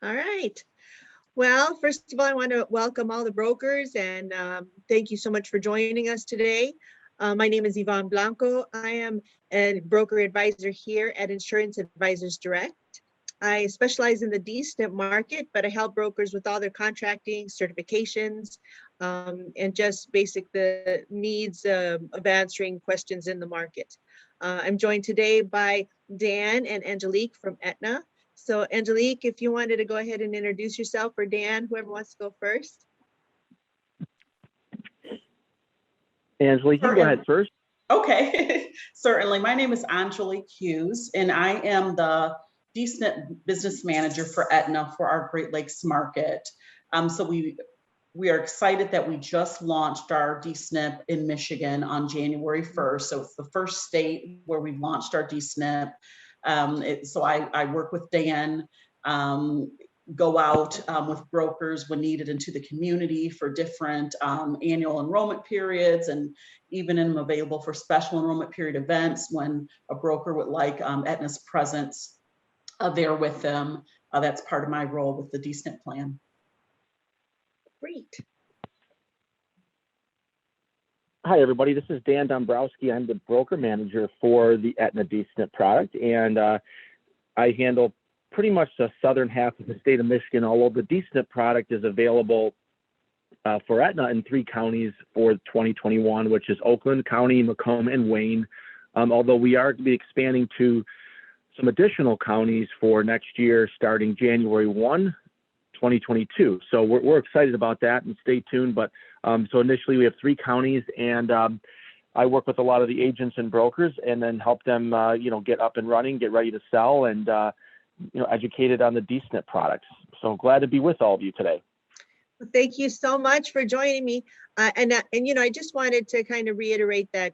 All right. Well, first of all, I want to welcome all the brokers and thank you so much for joining us today. My name is Yvonne Blanco. I am a broker advisor here at Insurance Advisors Direct. I specialize in the D-SNP market, but I help brokers with all their contracting, certifications, and just basic the needs of answering questions in the market. I'm joined today by Dan and Angelique from Aetna. So Angelique, if you wanted to go ahead and introduce yourself, or Dan, whoever wants to go first. Angelique, you can go ahead first. Okay, certainly. My name is Angelique Hughes, and I am the D-SNP business manager for Aetna for our Great Lakes market. So we are excited that we just launched our D-SNP in Michigan on January 1st. So it's the first state where we've launched our D-SNP. So I work with Dan, go out with brokers when needed into the community for different annual enrollment periods, and even am available for special enrollment period events when a broker would like Aetna's presence there with them. That's part of my role with the D-SNP plan. Great. Hi, everybody. This is Dan Dombrowski. I'm the broker manager for the Aetna D-SNP product, and I handle pretty much the southern half of the state of Michigan, although the D-SNP product is available for Aetna in 3 counties for 2021, which is Oakland County, Macomb, and Wayne, although we are to be expanding to some additional counties for next year starting January 1, 2022. So we're excited about that, and stay tuned. But so initially we have 3 counties, and I work with a lot of the agents and brokers and then help them, get up and running, get ready to sell, and educated on the D-SNP products. So glad to be with all of you today. Well, thank you so much for joining me. And I just wanted to kind of reiterate that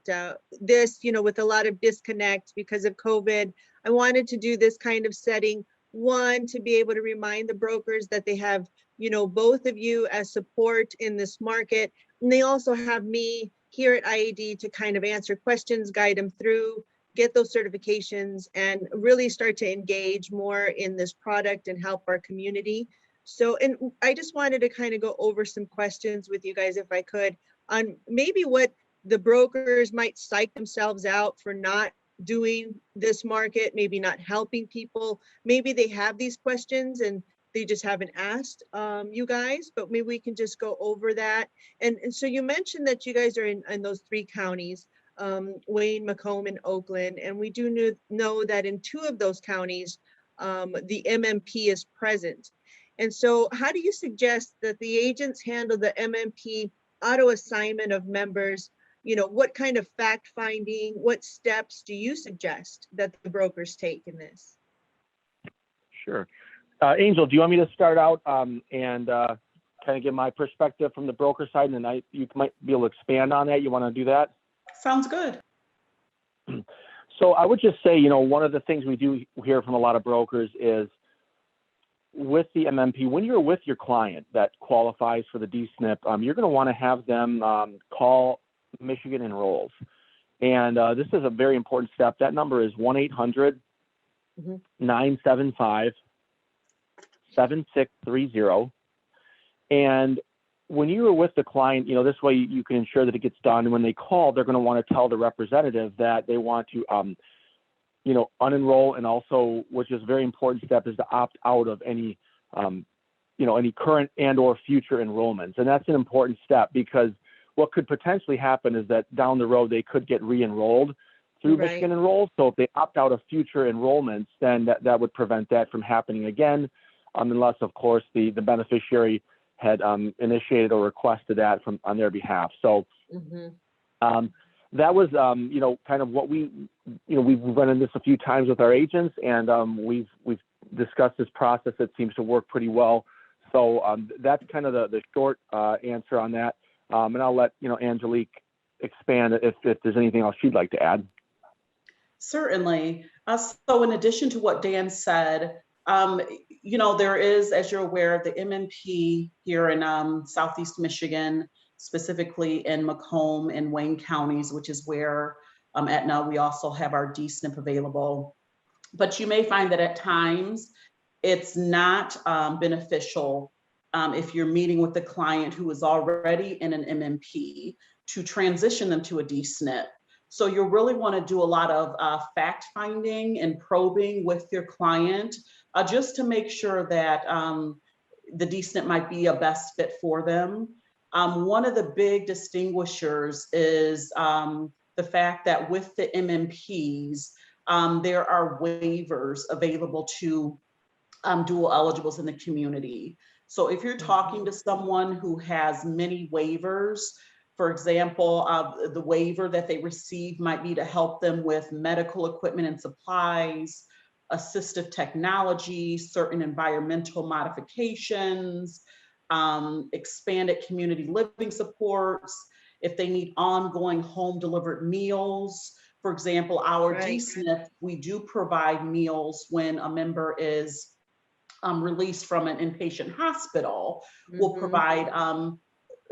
this, with a lot of disconnect because of COVID, I wanted to do this kind of setting. One, to be able to remind the brokers that they have, both of you as support in this market. And they also have me here at IAD to kind of answer questions, guide them through, get those certifications, and really start to engage more in this product and help our community. So, and I just wanted to kind of go over some questions with you guys, if I could, on maybe what the brokers might psych themselves out for not doing this market, maybe not helping people. Maybe they have these questions and they just haven't asked you guys, but maybe we can just go over that. And so you mentioned that you guys are in those 3 counties, Wayne, Macomb, and Oakland. And we do know that in 2 of those counties, the MMP is present. And so how do you suggest that the agents handle the MMP auto assignment of members? What kind of fact finding, what steps do you suggest that the brokers take in this? Sure. Angel, do you want me to start out and kind of give my perspective from the broker side, and then you might be able to expand on that? You want to do that? Sounds good. So I would just say, one of the things we do hear from a lot of brokers is with the MMP, when you're with your client that qualifies for the D-SNP, you're going to want to have them call Michigan Enrolls. And this is a very important step. That number is 1-800-975-7630. And when you are with the client, this way you can ensure that it gets done. And when they call, they're going to want to tell the representative that they want to, unenroll, and also, which is a very important step, is to opt out of any, any current and or future enrollments. And that's an important step, because what could potentially happen is that down the road they could get re-enrolled through Michigan Enrolls. So if they opt out of future enrollments, then that would prevent that from happening again, unless, of course, the beneficiary had initiated or requested that on their behalf. So that was, kind of what we've run into this a few times with our agents, and we've discussed this process. It seems to work pretty well. So that's kind of the short answer on that. And I'll let Angelique expand if there's anything else she'd like to add. Certainly. So in addition to what Dan said, there is, as you're aware, the MMP here in Southeast Michigan, specifically in Macomb and Wayne counties, which is where Aetna, we also have our D-SNP available. But you may find that at times it's not beneficial if you're meeting with the client who is already in an MMP to transition them to a D-SNP. So you'll really want to do a lot of fact finding and probing with your client just to make sure that the D-SNP might be a best fit for them. One of the big distinguishers is the fact that with the MMPs, there are waivers available to dual eligibles in the community. So if you're talking to someone who has many waivers, for example, the waiver that they receive might be to help them with medical equipment and supplies, assistive technology, certain environmental modifications, expanded community living supports, if they need ongoing home delivered meals. For example, our D-SNP, we do provide meals when a member is released from an inpatient hospital. We'll provide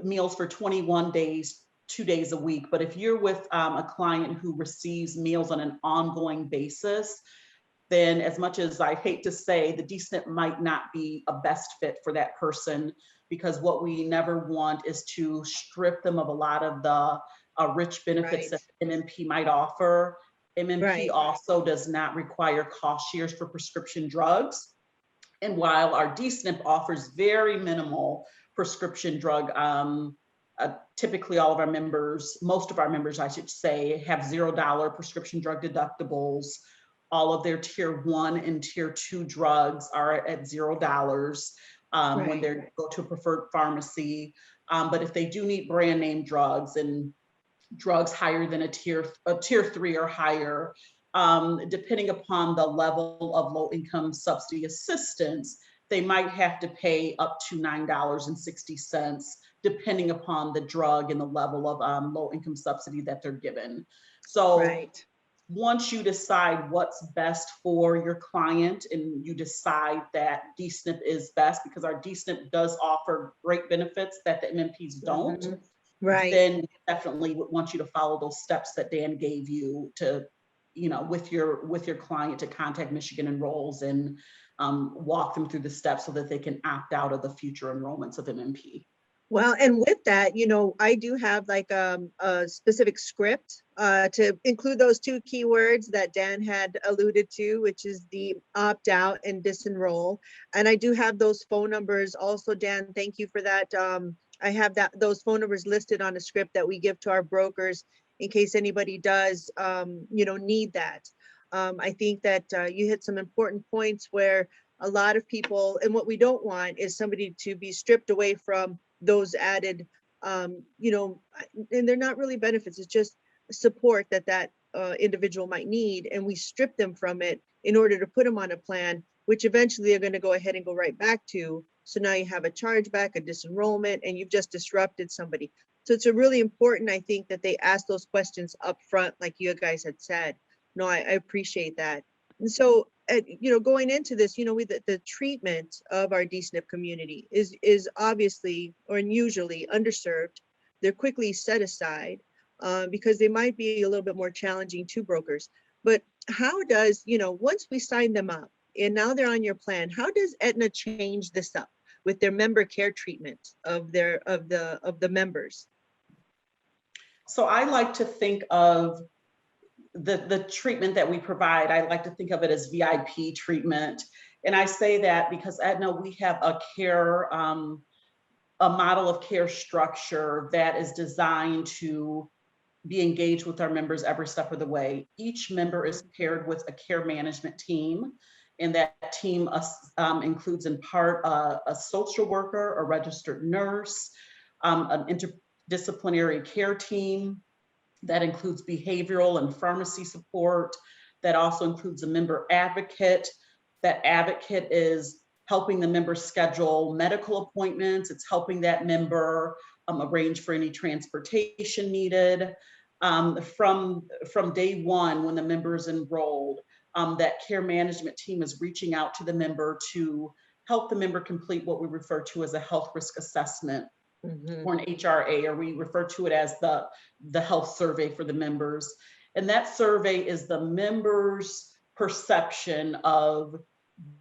meals for 21 days, 2 days a week. But if you're with a client who receives meals on an ongoing basis, then as much as I hate to say, the D-SNP might not be a best fit for that person, because what we never want is to strip them of a lot of the rich benefits that MMP might offer. MMP also does not require cost shares for prescription drugs. And while our D-SNP offers very minimal prescription drug, typically all of our members, most of our members, I should say, have $0 prescription drug deductibles. All of their tier 1 and tier 2 drugs are at $0 when they go to a preferred pharmacy. But if they do need brand name drugs and drugs higher than a tier 3 or higher, depending upon the level of low income subsidy assistance, they might have to pay up to $9.60, depending upon the drug and the level of low income subsidy that they're given. So once you decide what's best for your client and you decide that D-SNP is best, because our D-SNP does offer great benefits that the MMPs don't, then definitely would want you to follow those steps that Dan gave you to, you know, with your client, to contact Michigan Enrolls and walk them through the steps so that they can opt out of the future enrollments of MMP. Well, and with that, you know, I do have like a specific script to include those 2 keywords that Dan had alluded to, which is the opt out and disenroll. And I do have those phone numbers also, Dan, thank you for that. I have those phone numbers listed on a script that we give to our brokers in case anybody does, you know, need that. I think that you hit some important points where a lot of people, and what we don't want is somebody to be stripped away from those added, you know, and they're not really benefits, it's just support that individual might need, and we strip them from it in order to put them on a plan, which eventually they're going to go ahead and go right back to. So now you have a chargeback, a disenrollment, and you've just disrupted somebody. So it's a really important, I think, that they ask those questions up front, like you guys had said. No, I appreciate that. And so, you know, going into this, you know, the treatment of our D-SNP community is obviously or usually underserved. They're quickly set aside because they might be a little bit more challenging to brokers. But how does, you know, once we sign them up and now they're on your plan, how does Aetna change this up with their member care treatment of the members? So I like to think of the treatment that we provide, I like to think of it as VIP treatment. And I say that because Aetna, we have a model of care structure that is designed to be engaged with our members every step of the way. Each member is paired with a care management team, and that team includes in part a social worker, a registered nurse, an interdisciplinary care team, that includes behavioral and pharmacy support. That also includes a member advocate. That advocate is helping the member schedule medical appointments. It's helping that member arrange for any transportation needed. From day one, when the member is enrolled, that care management team is reaching out to the member to help the member complete what we refer to as a health risk assessment. Or an HRA, or we refer to it as the health survey for the members. And that survey is the members' perception of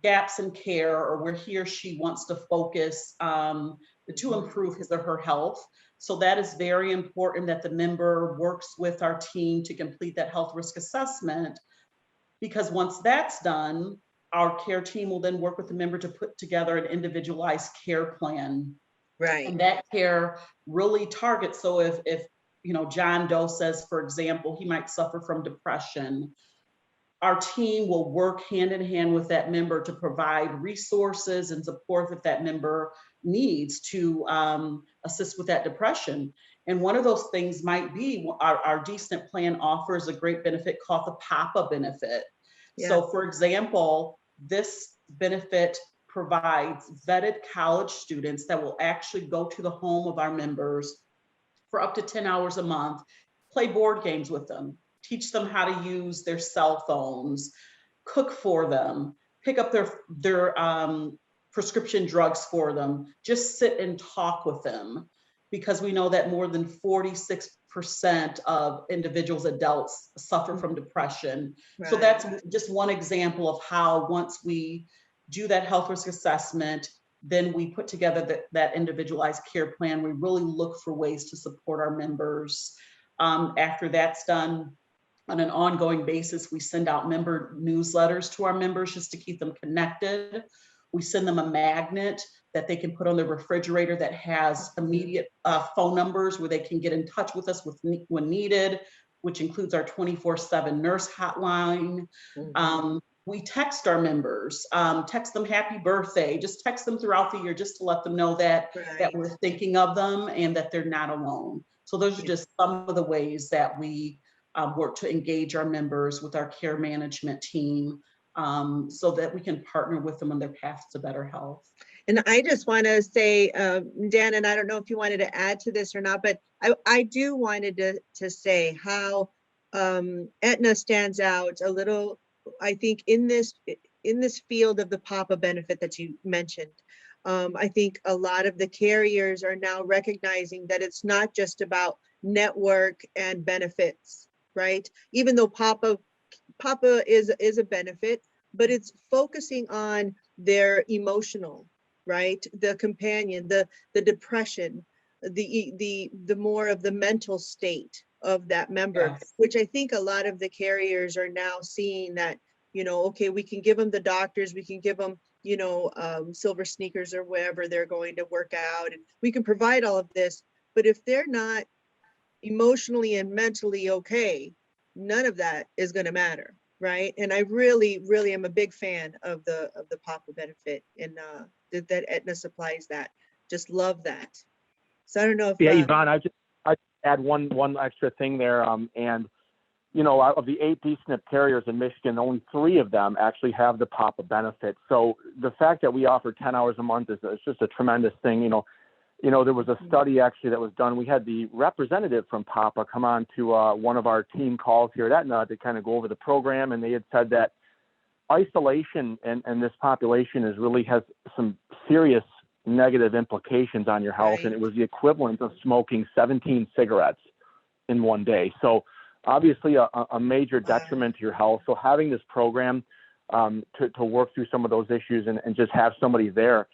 gaps in care or where he or she wants to focus to improve his or her health. So that is very important that the member works with our team to complete that health risk assessment, because once that's done, our care team will then work with the member to put together an individualized care plan. Right. And that care really targets, so if John Doe says, for example, he might suffer from depression, our team will work hand in hand with that member to provide resources and support that that member needs to assist with that depression. And one of those things might be our Decent plan offers a great benefit called the PAPA benefit. Yeah. So for example, this benefit provides vetted college students that will actually go to the home of our members for up to 10 hours a month, play board games with them, teach them how to use their cell phones, cook for them, pick up their prescription drugs for them, just sit and talk with them. Because we know that more than 46% of individuals, adults, suffer from depression. Right. So that's just one example of how once we do that health risk assessment, then we put together that individualized care plan. We really look for ways to support our members. After that's done, on an ongoing basis, we send out member newsletters to our members just to keep them connected. We send them a magnet that they can put on their refrigerator that has immediate phone numbers where they can get in touch with us when needed, which includes our 24/7 nurse hotline. We text our members, text them happy birthday, just text them throughout the year just to let them know that, that we're thinking of them and that they're not alone. So those are just some of the ways that we work to engage our members with our care management team, so that we can partner with them on their path to better health. And I just want to say, Dan, and I don't know if you wanted to add to this or not, but I do wanted to say how Aetna stands out a little, I think, in this field of the PAPA benefit that you mentioned. I think a lot of the carriers are now recognizing that it's not just about network and benefits, right? Even though PAPA is a benefit, but it's focusing on their emotional, right? The companion, the depression, the more of the mental state of that member, Yes. which I think a lot of the carriers are now seeing that, okay, we can give them the doctors, we can give them, silver sneakers or wherever they're going to work out, and we can provide all of this. But if they're not emotionally and mentally okay, none of that is going to matter, right? And I really, really am a big fan of the PAPA benefit, and that Aetna supplies that. Just love that. So I don't know if Yvonne, I add one extra thing there, and out of the 8 D-SNP carriers in Michigan, only 3 of them actually have the PAPA benefit. So the fact that we offer 10 hours a month is just a tremendous thing. There was a study actually that was done. We had the representative from PAPA come on to one of our team calls here at Aetna to kind of go over the program, and they had said that isolation and this population has some serious negative implications on your health, Right. and it was the equivalent of smoking 17 cigarettes in one day. So obviously a major detriment to your health. So having this program to work through some of those issues and just have somebody there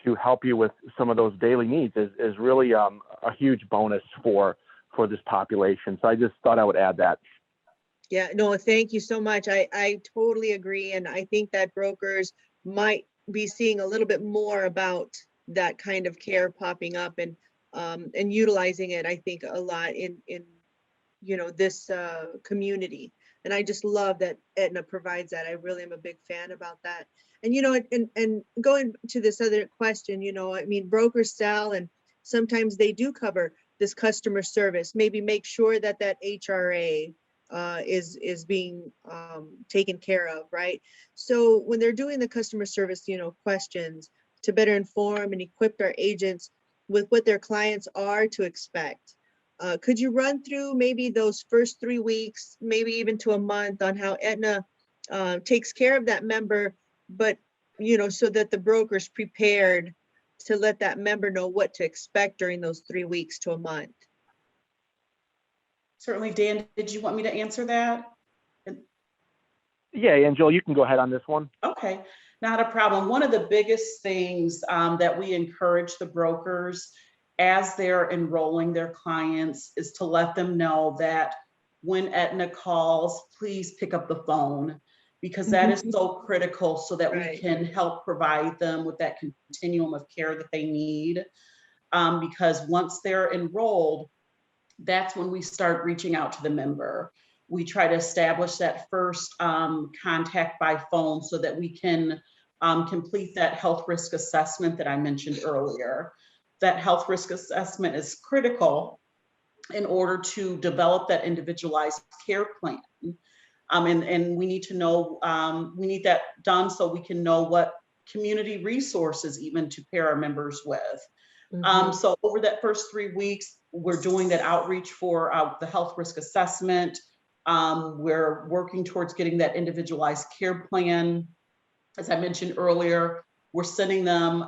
to help you with some of those daily needs is really a huge bonus for this population. So I just thought I would add that. Yeah, no, thank you so much. I totally agree. And I think that brokers might be seeing a little bit more about that kind of care popping up and utilizing it, I think, a lot in this community. And I just love that Aetna provides that. I really am a big fan about that. And and going to this other question, brokers sell, and sometimes they do cover this customer service. Maybe make sure that HRA is being taken care of, right? So when they're doing the customer service, questions to better inform and equip our agents with what their clients are to expect. Could you run through maybe those first 3 weeks, maybe even to a month, on how Aetna takes care of that member, but so that the broker's prepared to let that member know what to expect during those 3 weeks to a month? Certainly. Dan, did you want me to answer that? Yeah, Angela, you can go ahead on this one. Okay. Not a problem. One of the biggest things that we encourage the brokers as they're enrolling their clients is to let them know that when Aetna calls, please pick up the phone, because that is so critical so that we Right. can help provide them with that continuum of care that they need. Because once they're enrolled, that's when we start reaching out to the member. We try to establish that first contact by phone so that we can complete that health risk assessment that I mentioned earlier. That health risk assessment is critical in order to develop that individualized care plan. And we need to know, we need that done so we can know what community resources even to pair our members with. So over that first 3 weeks, we're doing that outreach for the health risk assessment. We're working towards getting that individualized care plan. As I mentioned earlier, we're sending them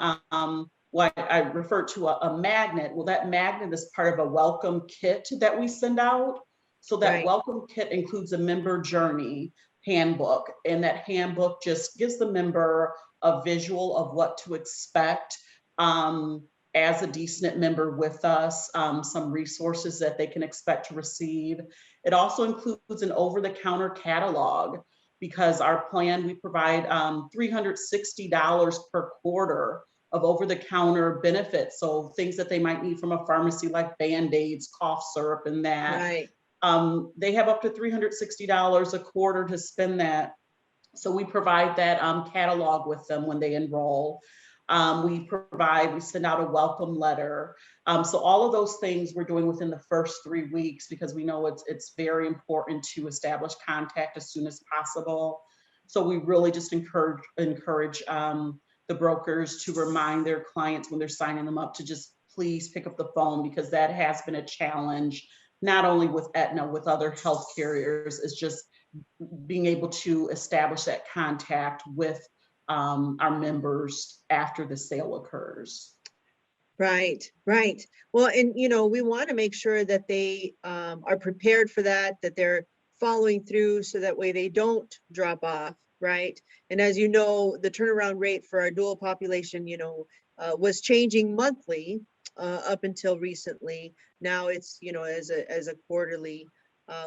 what I refer to a magnet. Well, that magnet is part of a welcome kit that we send out. So that welcome kit includes a member journey handbook, and that handbook just gives the member a visual of what to expect as a D-SNP member with us, some resources that they can expect to receive. It also includes an over-the-counter catalog, because our plan, we provide $360 per quarter of over-the-counter benefits. So things that they might need from a pharmacy like Band-Aids, cough syrup, and that. Right. They have up to $360 a quarter to spend that. So we provide that catalog with them when they enroll. We send out a welcome letter. So all of those things we're doing within the first 3 weeks, because we know it's very important to establish contact as soon as possible. So we really just encourage the brokers to remind their clients when they're signing them up to just please pick up the phone, because that has been a challenge, not only with Aetna, with other health carriers, is just being able to establish that contact with our members after the sale occurs. Right, right. Well, and we want to make sure that they are prepared for that they're following through, so that way they don't drop off, right? And as you know, the turnaround rate for our dual population, was changing monthly up until recently. Now it's, as a quarterly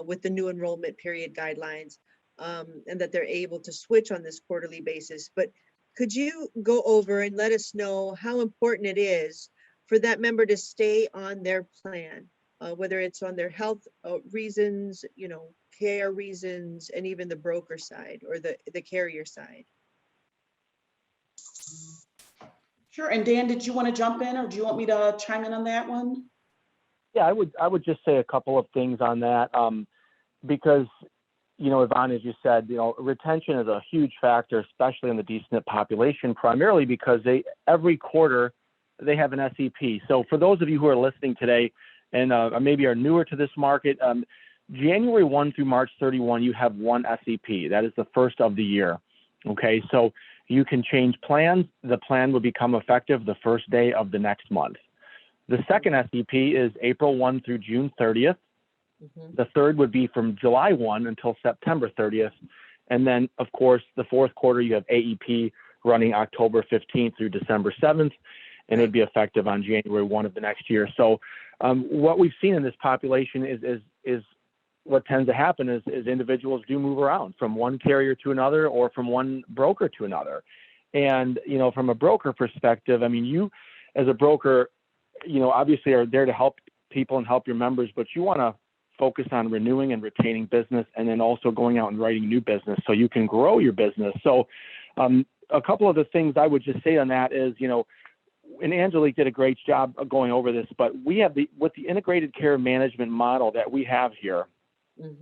with the new enrollment period guidelines, and that they're able to switch on this quarterly basis. But could you go over and let us know how important it is for that member to stay on their plan, whether it's on their health reasons, care reasons, and even the broker side or the carrier side? Sure. And Dan, did you want to jump in, or do you want me to chime in on that one? Yeah, I would just say a couple of things on that, because, Yvonne, as you said, retention is a huge factor, especially in the D-SNP population, primarily because every quarter they have an SEP. So for those of you who are listening today and maybe are newer to this market, January 1 through March 31, you have one SEP. That is the first of the year. Okay, so you can change plans. The plan will become effective the first day of the next month. The second SEP is April 1 through June 30th. The third would be from July 1 until September 30th. And then, of course, the fourth quarter, you have AEP running October 15th through December 7th, and it'd be effective on January 1 of the next year. So what we've seen in this population is what tends to happen is individuals do move around from one carrier to another, or from one broker to another. And, from a broker perspective, I mean, you as a broker, obviously are there to help people and help your members, but you want to focus on renewing and retaining business, and then also going out and writing new business so you can grow your business. So a couple of the things I would just say on that is, and Angelique did a great job of going over this, but we have with the integrated care management model that we have here,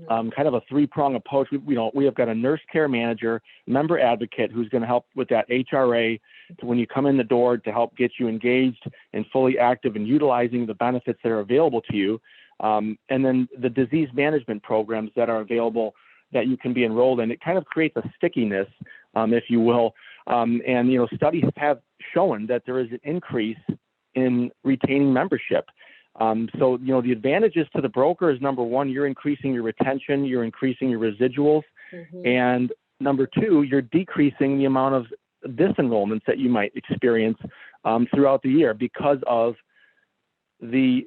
kind of a three-prong approach. We have got a nurse care manager, member advocate, who's going to help with that HRA to when you come in the door to help get you engaged and fully active in utilizing the benefits that are available to you. And then the disease management programs that are available that you can be enrolled in. It kind of creates a stickiness, if you will. And, studies have shown that there is an increase in retaining membership. So, the advantages to the broker is, number one, you're increasing your retention, you're increasing your residuals. And number two, you're decreasing the amount of disenrollments that you might experience throughout the year because of the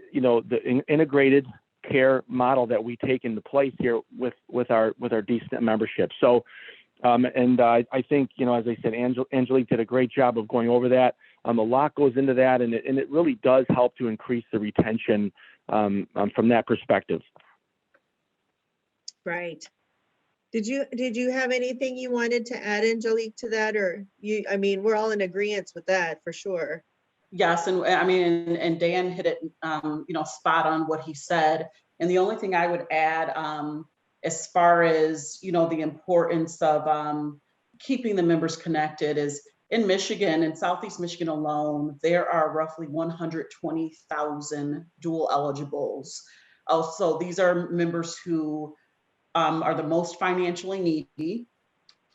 integrated care model that we take into place here with our D-SNP membership. So, I think, as I said, Angelique did a great job of going over that. A lot goes into that, and it really does help to increase the retention from that perspective. Right. Did you have anything you wanted to add, Angelique, to that, or I mean, we're all in agreement with that for sure. Yes, and I mean, and Dan hit it, spot on what he said. And the only thing I would add, as far as, the importance of keeping the members connected is in Michigan, in Southeast Michigan alone, there are roughly 120,000 dual eligibles. Also, these are members who are the most financially needy.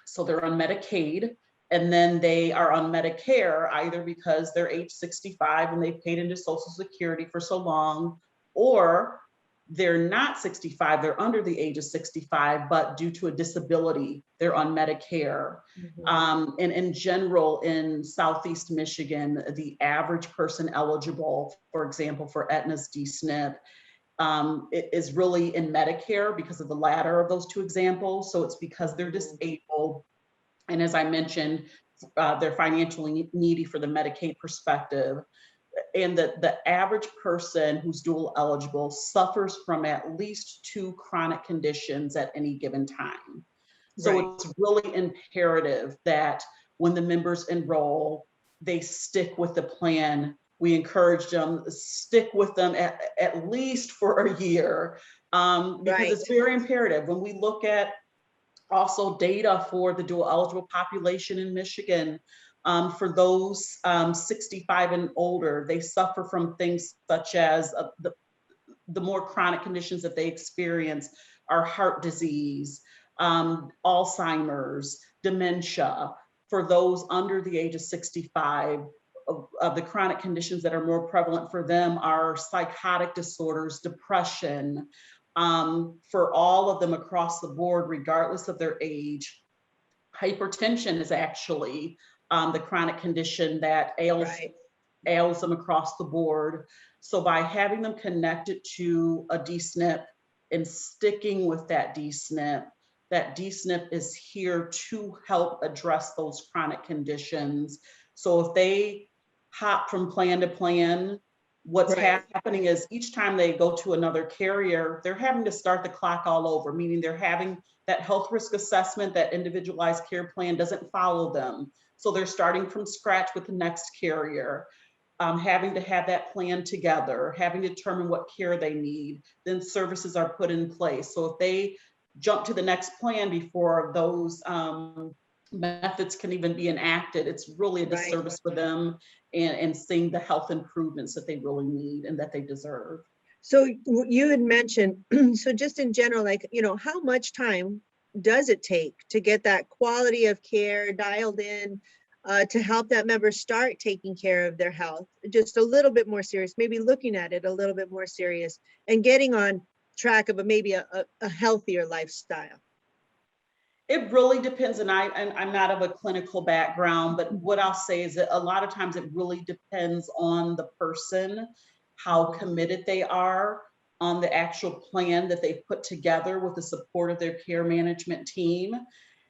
So they're on Medicaid, and then they are on Medicare either because they're age 65 and they've paid into Social Security for so long, or they're not 65, they're under the age of 65, but due to a disability, they're on Medicare. And in general, in Southeast Michigan, the average person eligible, for example, for Aetna's D-SNP, it is really in Medicare because of the latter of those two examples. So it's because they're disabled. And as I mentioned, they're financially needy for the Medicaid perspective. And the average person who's dual eligible suffers from at least 2 chronic conditions at any given time. So It's really imperative that when the members enroll, they stick with the plan. We encourage them to stick with them at least for a year, because it's very imperative. When we look at also data for the dual eligible population in Michigan, for those 65 and older, they suffer from things such as the more chronic conditions that they experience are heart disease, Alzheimer's, dementia. For those under the age of 65, of the chronic conditions that are more prevalent for them are psychotic disorders, depression. For all of them across the board, regardless of their age, hypertension is actually the chronic condition that ails them across the board. So by having them connected to a D-SNP and sticking with that D-SNP is here to help address those chronic conditions. So if they hop from plan to plan, what's happening is each time they go to another carrier, they're having to start the clock all over, meaning they're having that health risk assessment, that individualized care plan doesn't follow them. So they're starting from scratch with the next carrier, having to have that plan together, having to determine what care they need, then services are put in place. So if they jump to the next plan before those methods can even be enacted, it's really a disservice for them and seeing the health improvements that they really need and that they deserve. So you had mentioned, so just in general, like, how much time does it take to get that quality of care dialed in, to help that member start taking care of their health just a little bit more serious, maybe looking at it a little bit more serious and getting on track of maybe a healthier lifestyle? It really depends, and I'm not of a clinical background, but what I'll say is that a lot of times it really depends on the person, how committed they are on the actual plan that they've put together with the support of their care management team.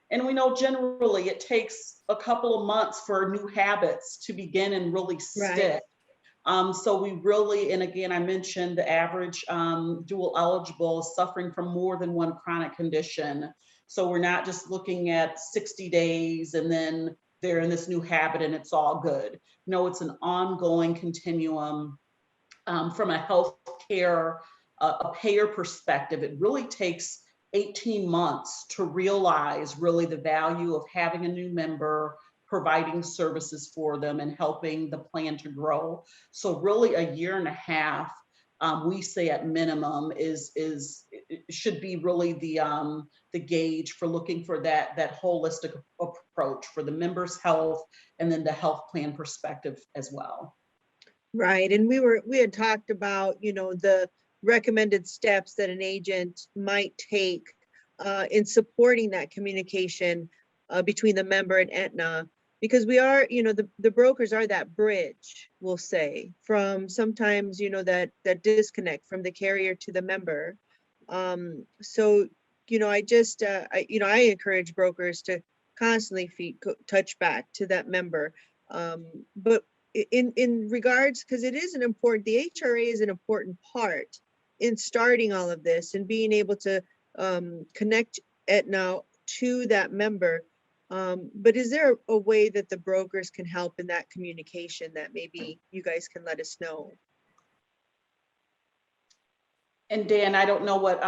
And we know generally it takes a couple of months for new habits to begin and really stick. So we really, and again, I mentioned the average dual eligible is suffering from more than one chronic condition. So we're not just looking at 60 days and then they're in this new habit and it's all good. No, it's an ongoing continuum. From a healthcare, a payer perspective, it really takes 18 months to realize really the value of having a new member, providing services for them and helping the plan to grow. So really a year and a half, we say at minimum should be really the gauge for looking for that holistic approach for the member's health and then the health plan perspective as well. Right, and we had talked about, the recommended steps that an agent might take in supporting that communication between the member and Aetna, because we are, the brokers are that bridge, we'll say, from sometimes, that disconnect from the carrier to the member. So, I just, I encourage brokers to constantly touch back to that member. But in regards, because it is the HRA is an important part in starting all of this and being able to connect Aetna to that member. But is there a way that the brokers can help in that communication that maybe you guys can let us know? And Dan, I don't know what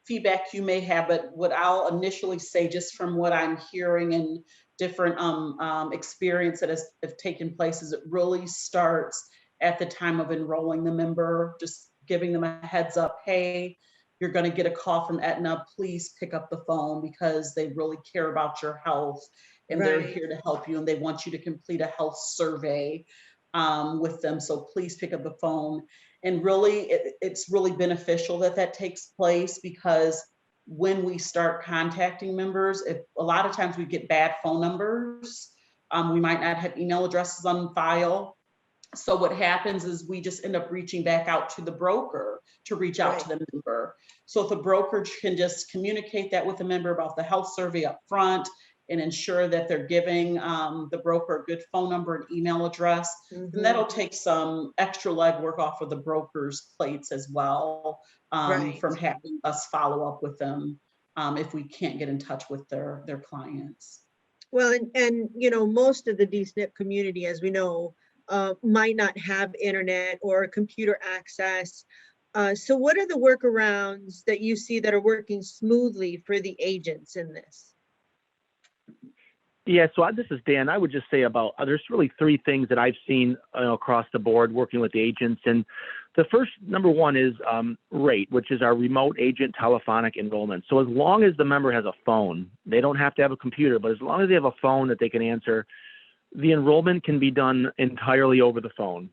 feedback you may have, but what I'll initially say, just from what I'm hearing and different experience that has taken place, is it really starts at the time of enrolling the member, just giving them a heads up. Hey, you're going to get a call from Aetna. Please pick up the phone, because they really care about your health and they're here to help you, and they want you to complete a health survey with them. So please pick up the phone. And really, it's really beneficial that takes place, because when we start contacting members, if a lot of times we get bad phone numbers, we might not have email addresses on file. So what happens is we just end up reaching back out to the broker to reach out to the member. So if the broker can just communicate that with the member about the health survey up front, and ensure that they're giving the broker a good phone number and email address, then that'll take some extra legwork off of the broker's plates as well, from having us follow up with them if we can't get in touch with their clients. Well, and most of the DSNP community, as we know, might not have internet or computer access. So what are the workarounds that you see that are working smoothly for the agents in this? Yeah, so this is Dan. I would just say there's really three things that I've seen across the board working with agents. And the first, number one, is RATE, which is our remote agent telephonic enrollment. So as long as the member has a phone, they don't have to have a computer, but as long as they have a phone that they can answer, the enrollment can be done entirely over the phone.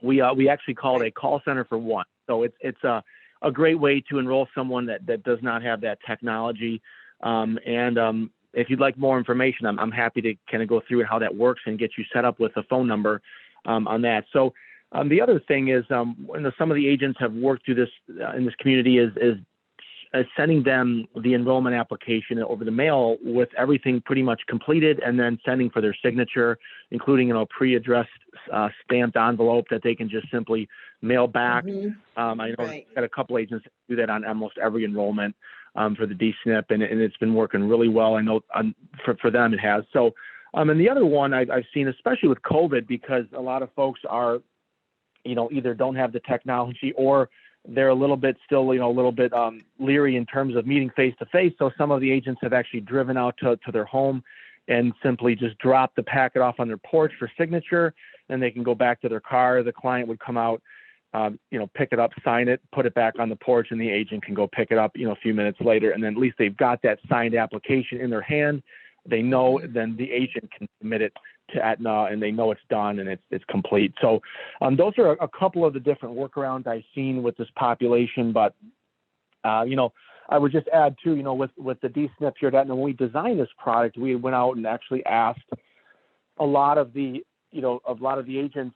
We actually call it a call center for one. So it's a great way to enroll someone that does not have that technology. If you'd like more information, I'm happy to kind of go through how that works and get you set up with a phone number on that. So the other thing is, some of the agents have worked through this in this community is sending them the enrollment application over the mail with everything pretty much completed, and then sending for their signature, including pre-addressed stamped envelope that they can just simply mail back. I know I've got a couple agents that do that on almost every enrollment for the DSNP, and it's been working really well. I know for them it has. So, and the other one I've seen, especially with COVID, because a lot of folks are, either don't have the technology, or they're a little bit still, leery in terms of meeting face to face. So some of the agents have actually driven out to their home and simply just dropped the packet off on their porch for signature, and they can go back to their car. The client would come out, pick it up, sign it, put it back on the porch, and the agent can go pick it up, a few minutes later. And then at least they've got that signed application in their hand. They know, then the agent can submit it to Aetna, and they know it's done and it's complete. So those are a couple of the different workarounds I've seen with this population. But, I would just add too, with the DSNP here at Aetna, when we designed this product, we went out and actually asked a lot of the agents,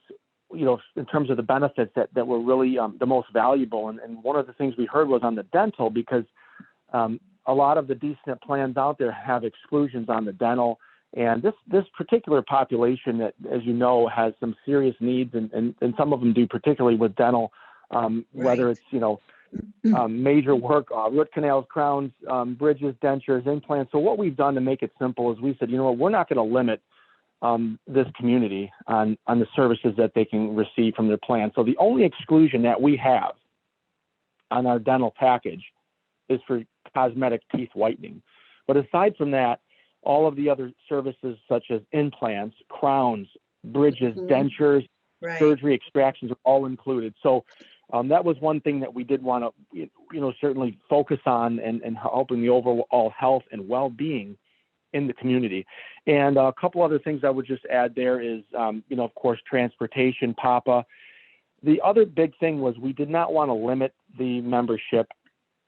in terms of the benefits that were really the most valuable. And one of the things we heard was on the dental, because a lot of the DSNP plans out there have exclusions on the dental. And this particular population that, as you know, has some serious needs, and some of them do, particularly with dental, whether it's, major work, root canals, crowns, bridges, dentures, implants. So what we've done to make it simple is we said, we're not going to limit this community on the services that they can receive from their plan. So the only exclusion that we have on our dental package is for cosmetic teeth whitening. But aside from that, all of the other services such as implants, crowns, bridges, dentures, surgery, extractions are all included. So that was one thing that we did want to, certainly focus on and helping the overall health and well-being in the community. And a couple other things I would just add there is, of course, transportation, PAPA. The other big thing was we did not want to limit the membership,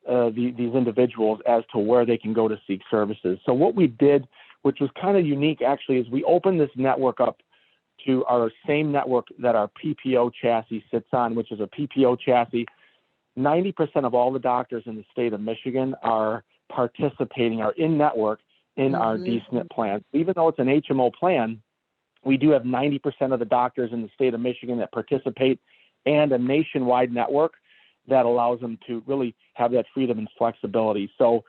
these individuals, as to where they can go to seek services. So what we did which was kind of unique actually, is we opened this network up to our same network that our PPO chassis sits on, which is a PPO chassis. 90% of all the doctors in the state of Michigan are participating, are in network in our D-SNP plan. Even though it's an HMO plan, we do have 90% of the doctors in the state of Michigan that participate, and a nationwide network that allows them to really have that freedom and flexibility. So,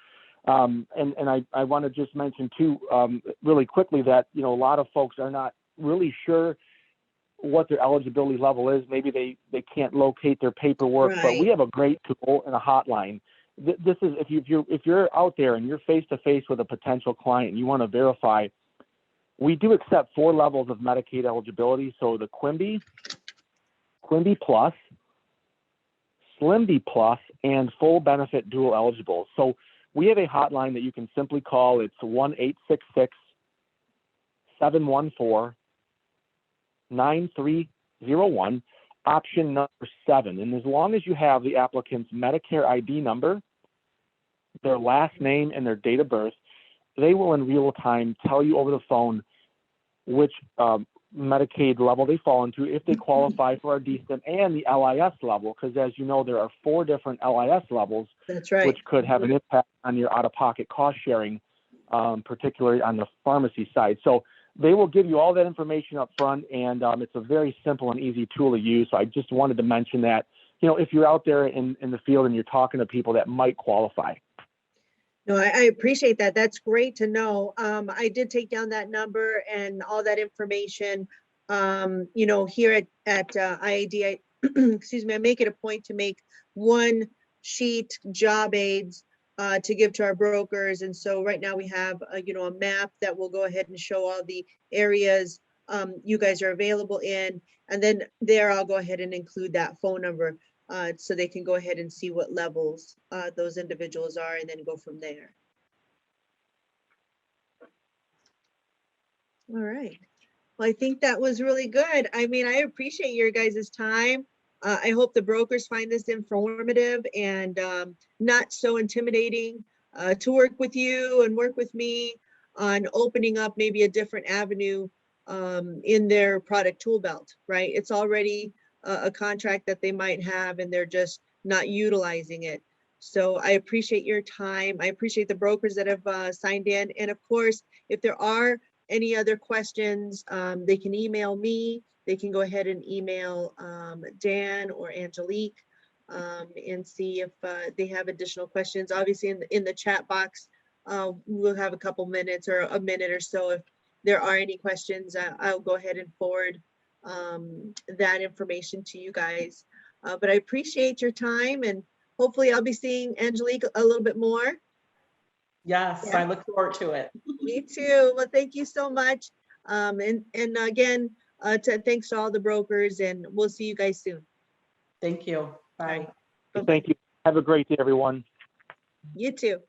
and I want to just mention too, really quickly that, you know, a lot of folks are not really sure what their eligibility level is. Maybe they can't locate their paperwork, but we have a great tool and a hotline. This is, if you're out there and you're face to face with a potential client and you want to verify, we do accept 4 levels of Medicaid eligibility. So the Quimby Plus, SlimB Plus, and full benefit dual eligible. So we have a hotline that you can simply call. It's 1-866-714-9301, option number 7. And as long as you have the applicant's Medicare ID number, their last name, and their date of birth, they will in real time tell you over the phone which Medicaid level they fall into, if they qualify for our D-SNP, and the LIS level, because as you know, there are 4 different LIS levels. That's right. Which could have an impact on your out-of-pocket cost sharing, particularly on the pharmacy side. So they will give you all that information up front, and it's a very simple and easy tool to use. So I just wanted to mention that, you know, if you're out there in the field and you're talking to people that might qualify. No, I appreciate that. That's great to know. I did take down that number and all that information. You know, here at IAD, excuse me, I make it a point to make 1 sheet job aids to give to our brokers. And so right now we have, you know, a map that will go ahead and show all the areas you guys are available in. And then there I'll go ahead and include that phone number so they can go ahead and see what levels those individuals are, and then go from there. All right. Well, I think that was really good. I mean, I appreciate your guys' time. I hope the brokers find this informative and not so intimidating to work with you and work with me on opening up maybe a different avenue in their product tool belt, right? It's already a contract that they might have and they're just not utilizing it. So I appreciate your time. I appreciate the brokers that have signed in. And of course, if there are any other questions, they can email me. They can go ahead and email Dan or Angelique and see if they have additional questions. Obviously in the chat box, we'll have a couple minutes or a minute or so. If there are any questions, I'll go ahead and forward that information to you guys. But I appreciate your time, and hopefully I'll be seeing Angelique a little bit more. Yes, yeah. I look forward to it. Me too. Well, thank you so much. And again, thanks to all the brokers, and we'll see you guys soon. Thank you. Bye. Right. Thank you. Have a great day, everyone. You too.